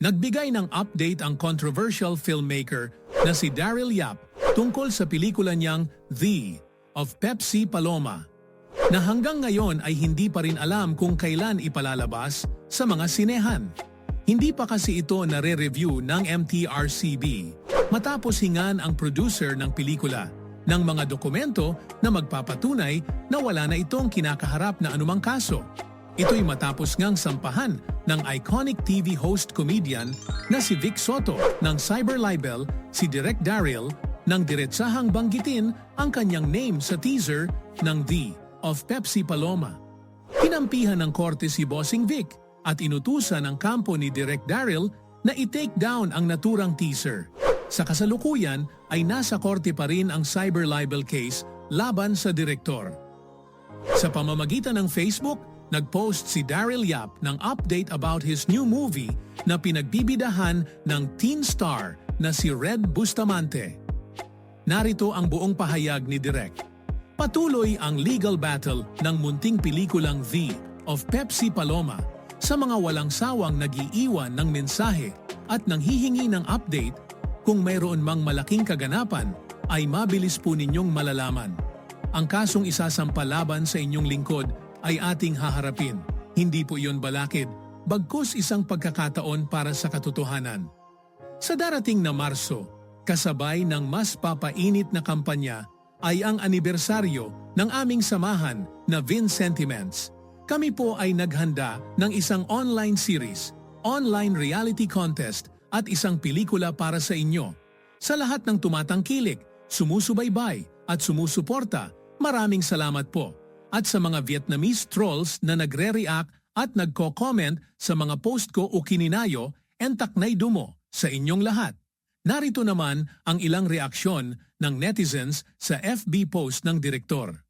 Nagbigay ng update ang controversial filmmaker na si Daryl Yap tungkol sa pelikula niyang The of Pepsi Paloma, na hanggang ngayon ay hindi pa rin alam kung kailan ipalalabas sa mga sinehan. Hindi pa kasi ito nare-review ng MTRCB matapos hingan ang producer ng pelikula ng mga dokumento na magpapatunay na wala na itong kinakaharap na anumang kaso. Ito'y matapos ngang sampahan ng iconic TV host comedian na si Vic Soto ng cyberlibel si Direk Daryl nang diretsahang banggitin ang kanyang name sa teaser ng The of Pepsi Paloma. Kinampihan ng korte si Bossing Vic at inutusan ang kampo ni Direk Daryl na i-take down ang naturang teaser. Sa kasalukuyan ay nasa korte pa rin ang cyberlibel case laban sa direktor. Sa pamamagitan ng Facebook, nag-post si Daryl Yap ng update about his new movie na pinagbibidahan ng teen star na si Red Bustamante. Narito ang buong pahayag ni Direk. Patuloy ang legal battle ng munting pelikulang The of Pepsi Paloma sa mga walang sawang nag-iiwan ng mensahe at nanghihingi ng update. Kung mayroon mang malaking kaganapan, ay mabilis po ninyong malalaman. Ang kasong isasampa laban sa inyong lingkod ay ating haharapin. Hindi po iyon balakid, bagkus isang pagkakataon para sa katotohanan. Sa darating na Marso, kasabay ng mas papainit na kampanya ay ang anibersaryo ng aming samahan na Vin Sentiments. Kami po ay naghanda ng isang online series, online reality contest at isang pelikula para sa inyo. Sa lahat ng tumatangkilik, sumusubaybay at sumusuporta, maraming salamat po. At sa mga Vietnamese trolls na nagre-react at nagko-comment sa mga post ko o kininayo, entaknay dumo sa inyong lahat. Narito naman ang ilang reaksyon ng netizens sa FB post ng direktor.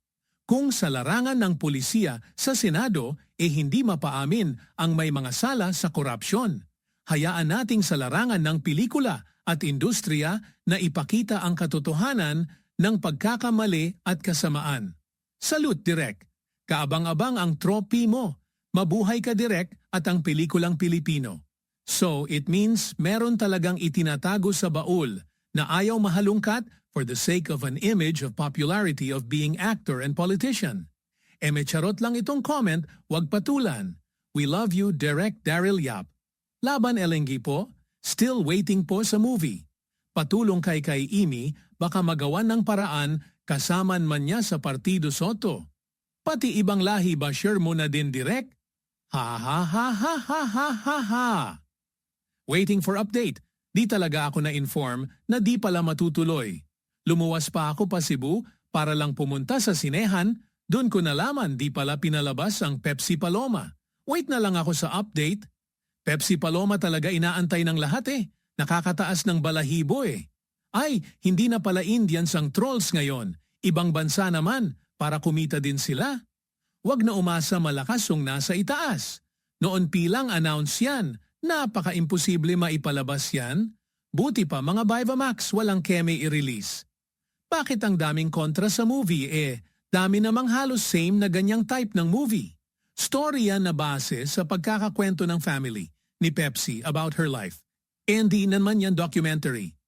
Kung sa larangan ng pulisiya sa Senado hindi mapaamin ang may mga sala sa korupsyon, hayaan nating sa larangan ng pelikula at industriya na ipakita ang katotohanan ng pagkakamali at kasamaan. Salute, Direk! Kaabang-abang ang trophy mo. Mabuhay ka, Direk, at ang pelikulang Pilipino. So, it means meron talagang itinatago sa baul na ayaw mahalungkat for the sake of an image of popularity of being actor and politician. May charot lang itong comment, wag patulan. We love you, Direk Daryl Yap. Laban Elenghi po, still waiting po sa movie. Patulong kay Imi, baka magawan ng paraan kasaman man niya sa Partido Soto. Pati ibang lahi ba share mo na din, Direk? Ha ha ha ha ha ha ha ha. Waiting for update. Di talaga ako na-inform na di pala matutuloy. Lumuwas pa ako pa Cebu para lang pumunta sa sinehan. Doon ko nalaman di pala pinalabas ang Pepsi Paloma. Wait na lang ako sa update. Pepsi Paloma talaga inaantay ng lahat Nakakataas ng balahibo Ay, hindi na pala Indians ang trolls ngayon. Ibang bansa naman para kumita din sila. Huwag na umasa malakas kung nasa itaas. Noon pilang announce yan. Napaka-imposible maipalabas yan. Buti pa mga Vivamax walang keme i-release. Bakit ang daming kontra sa movie dami namang halos same na ganyang type ng movie. Story yan na base sa pagkakakwento ng family ni Pepsi about her life. Hindi naman yan documentary.